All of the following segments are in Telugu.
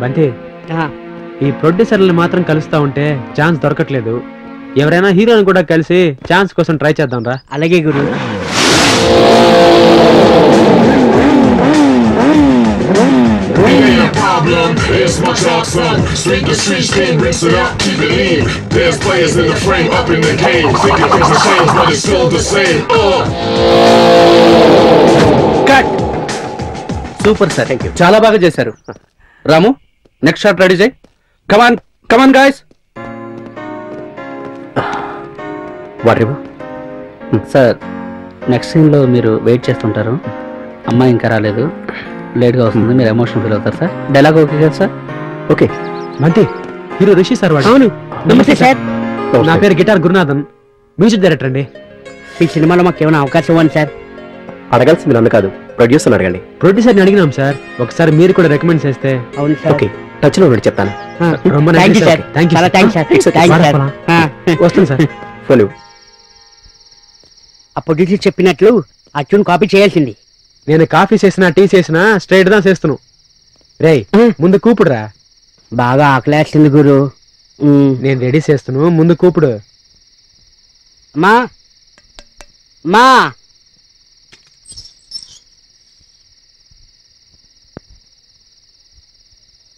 బంతి ఈ ప్రొడ్యూసర్లు మాత్రం కలుస్తా ఉంటే ఛాన్స్ దొరకట్లేదు. ఎవరైనా హీరోని కూడా కలిసి ఛాన్స్ కోసం ట్రై చేద్దాం రా. అలాగే గురు. It's my chalk song. Street to street, stream, rinse it up, keep it in. There's players in the frame, up in the game. Thinking things have changed, but it's still the same. Cut. Super sir. Thank you. చాలా బాగా చేశారు. రాము, నెక్స్ట్ షాట్ రెడీ చేయి. Come on guys. వారేవో సార్, నెక్స్ట్ సీన్లో మీరు వెయిట్ చేస్తుంటారు. అమ్మాయి ఇంకా రాలేదు, లేట్గా వస్తుంది, మీరు ఎమోషన్ ఫీల్ అవుతారు సార్. డైలాగ్ ఓకే కదా సార్? ఓకే. బంతి, హీరో రిషి సార్ వాడు. అవును. నమస్తే సార్. నా పేరు గిటార్ గురునాథన్, మ్యూజిక్ డైరెక్టర్ అండి. ఈ సినిమాలో మాకు ఏమైనా అవకాశం ఇవ్వండి సార్. అడగాల్సింది నన్ను కాదు, ప్రొడ్యూసర్ని అడగండి. ప్రొడ్యూసర్ని అడిగినాం సార్, ఒకసారి మీరు కూడా రికమెండ్ చేస్తే. అవును సార్. ఓకే, టచ్ లో ఉండి చెప్తాను. వస్తుంది సార్. ఫోన్. ఆ ప్రొడ్యూసర్ చెప్పినట్లు ఆ ట్యూన్ కాపీ చేయాల్సింది. నేను కాఫీ చేసినా టీ చేసినా స్ట్రైట్ గా చేస్తున్నాను. రే ముందు కూపుడురా. బాగా ఆకలేస్తుంది గురు. నేను రెడీ చేస్తున్నాను, ముందు కూపుడు. మా మా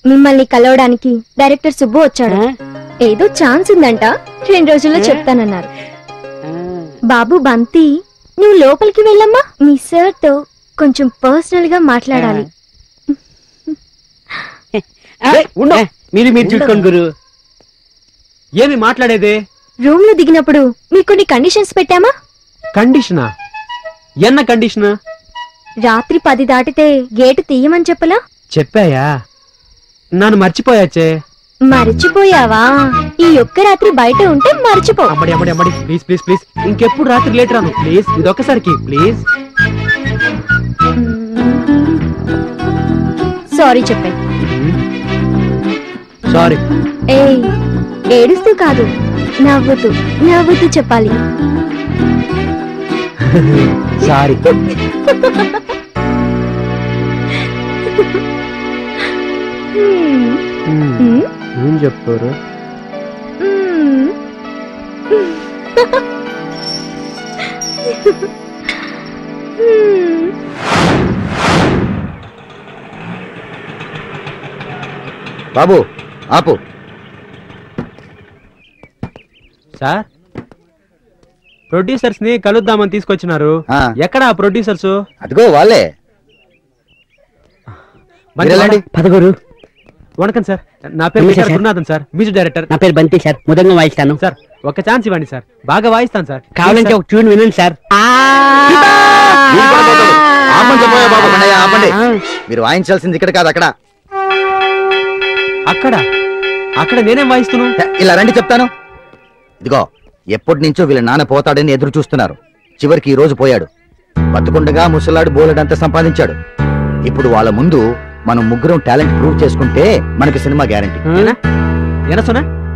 మిమ్మల్ని కలవడానికి డైరెక్టర్ సుబ్బు వచ్చాడు. ఏదో ఛాన్స్ ఉందంట, 2 రోజుల్లో చెప్తానన్నారు. బాబు బంతి, నువ్వు లోపలికి వెళ్ళమ్మా, మీ సార్ తో కొంచెం పర్సనల్ గా మాట్లాడాలి. మీరు చూసుకోండి గురు. ఏమి మాట్లాడేది? రూమ్ లో దిగినప్పుడు మీకు కొన్ని కండిషన్స్ పెట్టామా? కండిషనా? ఎన్న కండిషన్? రాత్రి 10 దాటితే గేటు తీయమని చెప్పలా? చెప్పాయా? నన్ను మర్చిపోయాచే. మర్చిపోయావా? ఈ ఒక్క రాత్రి బయట ఉంటే మర్చిపో. అమ్మడి అమ్మడి అమ్మడి, ప్లీజ్ ప్లీజ్ ప్లీజ్, ఇంకెప్పుడు రాత్రి లేట్ రాను ప్లీజ్, ఇదొక్కసారికి ప్లీజ్. సారీ చెప్పే. సారీ. ఏయ్, ఏడుస్తూ కాదు, నవ్వుతూ నవ్వుతూ చెప్పాలి. సారీ. ఏం చెప్పారు? బాబు ఆపు. సార్, ప్రొడ్యూసర్స్ ని కలుద్దామని తీసుకొచ్చినారు. ఎక్కడ ఆ ప్రొడ్యూసర్స్? అదిగో వాళ్ళే. పదగురు. వణకం సార్, నా పేరు గురునాథన్ సార్, మ్యూజిక్ డైరెక్టర్. నా పేరు బంతి సార్, ముదంగా వాయిస్తాను సార్. ఒక ఛాన్స్ ఇవ్వండి సార్, బాగా వాయిస్తాను సార్. కావాలంటే ఒక ట్యూన్ వినండి సార్. మీరు వాయించాల్సింది ఇక్కడ కాదు, అక్కడ. అక్కడ? అక్కడ నేనేం వాయిస్తున్నాను? ఇలా రండి చెప్తాను. ఇదిగో, ఎప్పటి నుంచో వీళ్ళ నాన్న పోతాడని ఎదురు చూస్తున్నారు. చివరికి ఈ రోజు పోయాడు. బతుకుండగా ముసలాడు బోలెడంత సంపాదించాడు. ఇప్పుడు వాళ్ళ ముందు మనం ముగ్గురం టాలెంట్ ప్రూవ్ చేసుకుంటే మనకి సినిమా గ్యారంటీ. ఏనా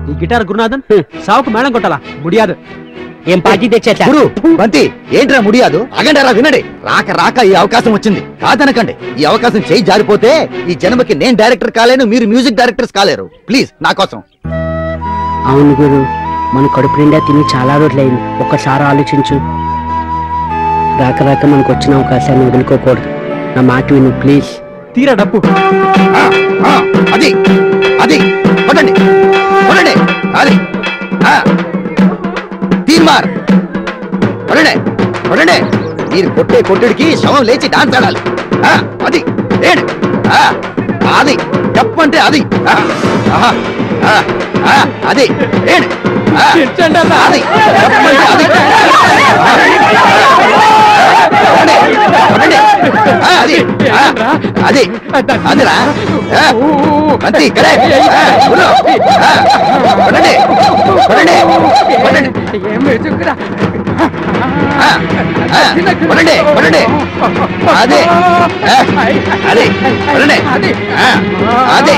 ఈ గిటార్ గురునాథన్ సావుకు మేళం కొట్టాలా? ముడియాదు. ఏం పార్టీ తెచ్చా? బంతి, ఏంట్రా ముడియాదు? అగండారా, వినండి. రాక రాక ఈ అవకాశం వచ్చింది, కాదనకండి. ఈ అవకాశం చేయి జారిపోతే ఈ జన్మకి నేను డైరెక్టర్ కాలేను, మీరు మ్యూజిక్ డైరెక్టర్స్ కాలేరు. ప్లీజ్ నా కోసం. అవును గురు, మన కడుపు నిండా తిని చాలా రోజులైంది. ఒక్కసారి ఆలోచించు. రాక రాక మనకు వచ్చిన అవకాశాన్ని వదులుకోకూడదు. నా మాట విను ప్లీజ్. తీరా డబ్బు. అది అది పడండి పడండి, అది తీర్మార్ పడండి పడండి. మీరు కొట్టే కొట్టుడికి శవం లేచి డాన్స్ ఆడాలి. అది అది చెప్పంటే అది అది అది అది అదిరా అంతే ఇక్కడే. పడండి పడండి పడండి పడండి పడండి. అదే అదే పడండి అదే.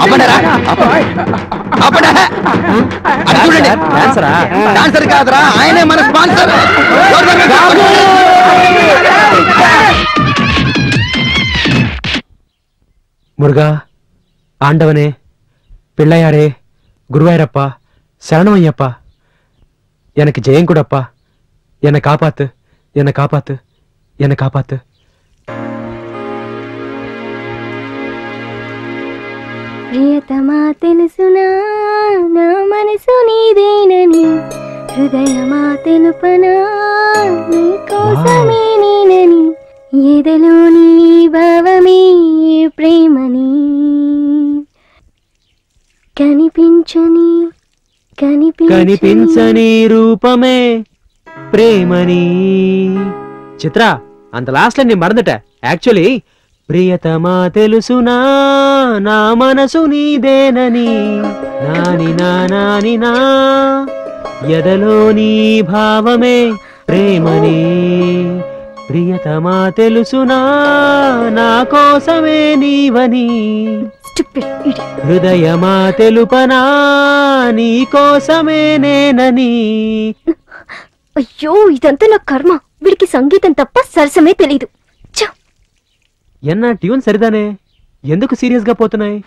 అప్పడరా అప్పడా అది చూడండి. డాన్సర్ కాదురా, ఆయనే మన స్పాన్సర్. முருகா, ஆண்டவனே, பிள்ளையாரே, குருவாயூரப்பா, சரணம் ஐயப்பா, எனக்கு ஜெயம் கூடப்பா, என்னை காப்பாத்து, என்னை காப்பாத்து, என்னை காப்பாத்து. ప్రియతమా తెలుసునా నా మనసు నీదేనని, హృదయమా తెలుపనా నీ కోసమే నేనని, ఎదలోని భావమే ప్రేమని, కనిపించని కనిపించని రూపమే ప్రేమని. చిత్ర, అంత లాస్ట్ లో నేను మறந்துட்ட. యాక్చువల్లీ ప్రియతమా తెలుసునా నా మనసు నీదేనని, నాని నాని నా ఎదలోని భావమే ప్రేమని. ప్రియతమా తెలుసునా నా కోసమే నీవని, హృదయమా తెలుపనా నీ కోసమే నేనని. అయ్యో, ఇదంతా నా కర్మ. వీడికి సంగీతం తప్ప సరసమే తెలీదు. ఎన్నా ట్యూన్ సరిదానే, ఎందుకు సీరియస్ గా పోతున్నాయి?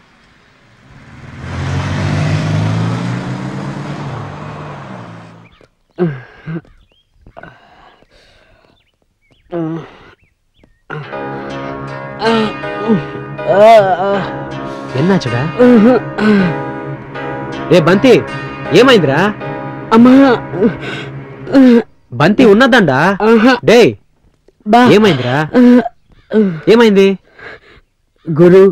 ఎన్నాచుడా? ఏ బంతి, ఏమైందిరా? అమ్మా, బంతి ఉన్నదండా? డే, ఏమైందిరా? ఏమైంది? గురు,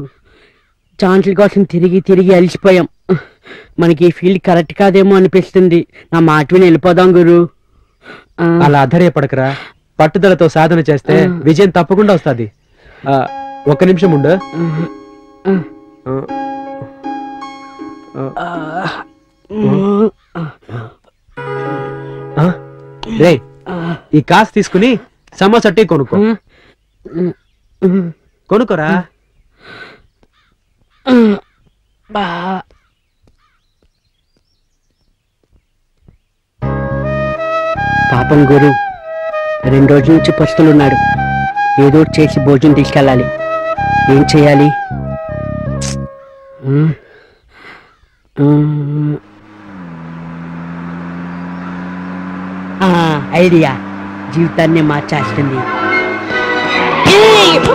ఛాన్సుల కోసం తిరిగి తిరిగి అలసిపోయాం. మనకి ఈ ఫీల్డ్ కరెక్ట్ కాదేమో అనిపిస్తుంది. నా మాట విని వెళ్ళిపోదాం గురు. అలా అధైర్యపడకరా. పట్టుదలతో సాధన చేస్తే విజయం తప్పకుండా వస్తుంది. ఒక్క నిమిషం ఉండు. రే, ఈ కాసు తీసుకుని సమోసా టీ కొనుక్కో. కొనుక్కోరా. పాపం గురు, 2 రోజుల నుంచి పస్తులున్నాడు. ఏదో చేసి భోజనం తీసుకెళ్ళాలి. ఏం చేయాలి? ఐడియా జీవితాన్ని మార్చేస్తుంది.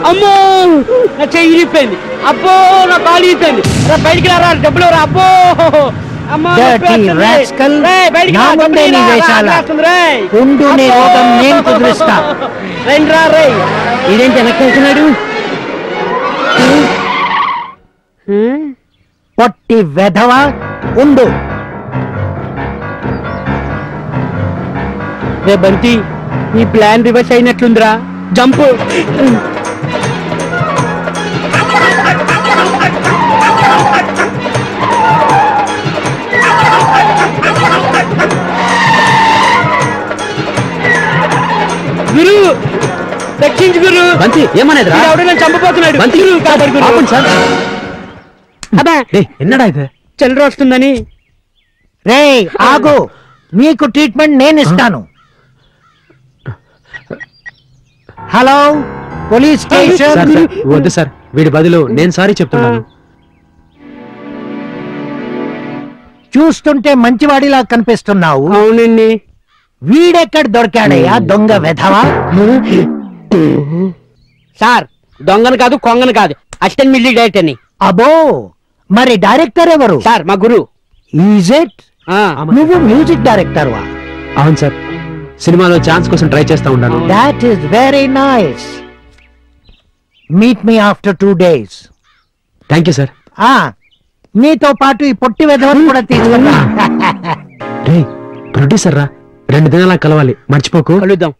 అమ్మో, నా చెయ్యి ఇరిపోయింది. అబ్బో, నా కాలు ఇరిపోయింది. బయటికి రారా, డబ్బులు రా. అబ్బో, ఇదేంటి వెనక్కి వెళ్తున్నాడు? పొట్టి వెధవా, ఉండు. రే బంతి, నీ ప్లాన్ రివర్స్ అయినట్లుందిరా. జంప్. గురు, రక్షించు గురు. బంతి, ఏమనేది రా? ఎవడో నన్ను చంపబోతున్నాడు. బంతి, కాపాడు గురు. అబ్బా, ఎన్నడా ఇది? చల్లర వస్తుందని. రే ఆగు, నీకు ట్రీట్మెంట్ నేను ఇస్తాను. Hello, police station. Sir, sir, వద్దు సార్, వీడి బదులు నేను సారీ చెప్తున్నాను. చూస్తుంటే మంచివాడిలా కనిపిస్తున్నావు. అవునండి. వీడెక్కడ దొరికాడయ్యా దొంగ వెధవా? సార్, దొంగను కాదు, కొంగను కాదు, అసిస్టెంట్ మ్యూజిక్ డైరెక్టర్ అని. అబో, మరి డైరెక్టర్ ఎవరు? సార్, మా గురు. Is it? నువ్వు మ్యూజిక్ డైరెక్టర్ వా? అవును సార్, సినిమాలో ఛాన్స్ కోసం ట్రై చేస్తా ఉన్నాను. That is very nice. Meet me after 2 days. Thank you sir. నీతో పాటు ఈ పొట్టి వెధవను కూడా తీసుకున్నా. రే, ప్రొడ్యూసర్ రా, 2 దినాల కలవాలి, మర్చిపోకు. కలుద్దాం.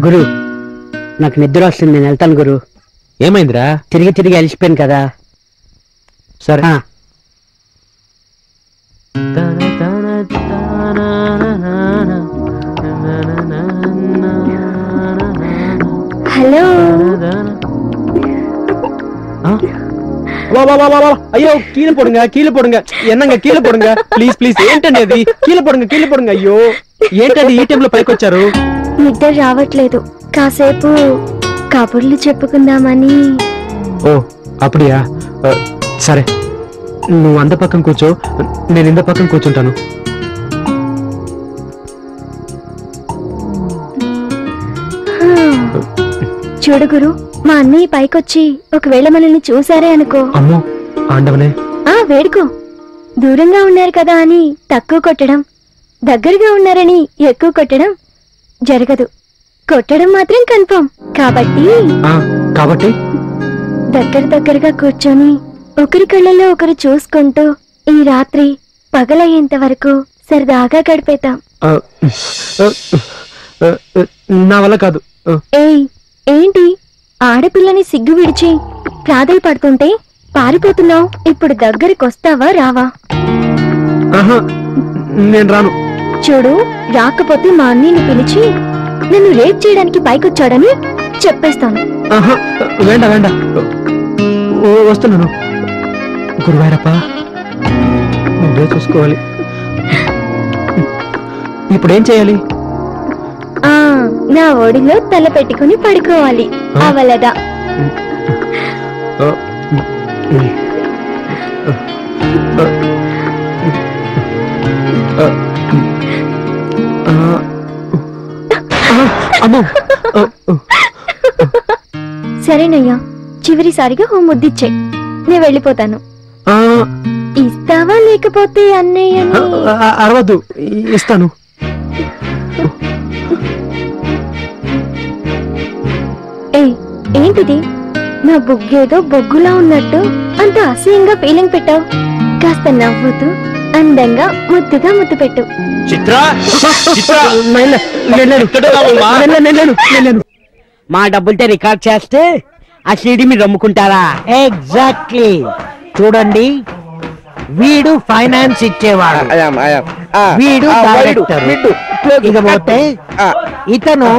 గురు, నాకు నిద్ర వస్తుంది, నేను వెళ్తాను గురు. ఏమైందిరా? తిరిగి తిరిగి అలిసిపోయాను కదా. సరే. హలో, ஐயோ கீழே போடுங்க என்னங்க கீழே போடுங்க ప్లీజ్ ఏంటండి అది కీழే పోడుங்க అయ్యో ఏంటండి ఈ టైంలో పైకి వచ్చారు నిద్ర రావట్లేదు కాసేపు కబుర్లు చెప్పుకుందామని ఓ అప్పుడియా సరే నువ్వు అంద పక్కన కూర్చో నేను ఇంద పక్కన కూర్చుంటాను చూడు గురు మా అన్నయ్య పైకొచ్చి ఒకవేళ మనల్ని చూసారే అనుకో అమ్మో ఆండవనే వేడుకో దూరంగా ఉన్నారు కదా అని తక్కువ కొట్టడం దగ్గరగా ఉన్నారని ఎక్కువ కొట్టడం జరగదు కొట్టడం మాత్రం కన్ఫర్మ్ కాబట్టి దగ్గరగా కూర్చొని ఒకరి కళ్ళలో ఒకరు చూసుకుంటూ ఈ రాత్రి పగలయ్యేంత వరకు సరదాగా గడిపేతాం నా వల్ల కాదు ఏయ్ ఏంటి ఆడపిల్లని సిగ్గు విడిచి ప్రాధలు పడుతుంటే పారిపోతున్నావు ఇప్పుడు దగ్గరికొస్తావా రావా నేను రాను చూడు రాకపోతే మా అన్నీని పిలిచి నన్ను రేప్ చేయడానికి పైకొచ్చాడని చెప్పేస్తాను వేండ వస్తున్నాను గురువారప్ప నువ్వే చూసుకోవాలి ఇప్పుడేం చేయాలి నా ఒడిలో తల పెట్టుకుని పడుకోవాలి అవలదా సరేనయ్యా చివరిసారిగా ఓ ముద్దిచ్చే నేను వెళ్ళిపోతాను ఇస్తావా లేకపోతే అన్నయ్య అరవద్దు ఇస్తాను ఏంటిది నా బుగ్గేదో బొగ్గులా ఉన్నట్టు అంత అసహ్యంగా ఫీలింగ్ పెట్టావు కాస్త నవ్వుతూ అందంగా ముద్దుగా ముద్దు పెట్టు మా డబ్బులతో రికార్డ్ చేస్తే ఆ సీడీ మీరు అమ్ముకుంటారా? ఎగ్జాక్ట్లీ. చూడండి వీడు ఫైనాన్స్ ఇచ్చేవాడు, వీడు డైరెక్టర్, ఇకపోతే ఇతను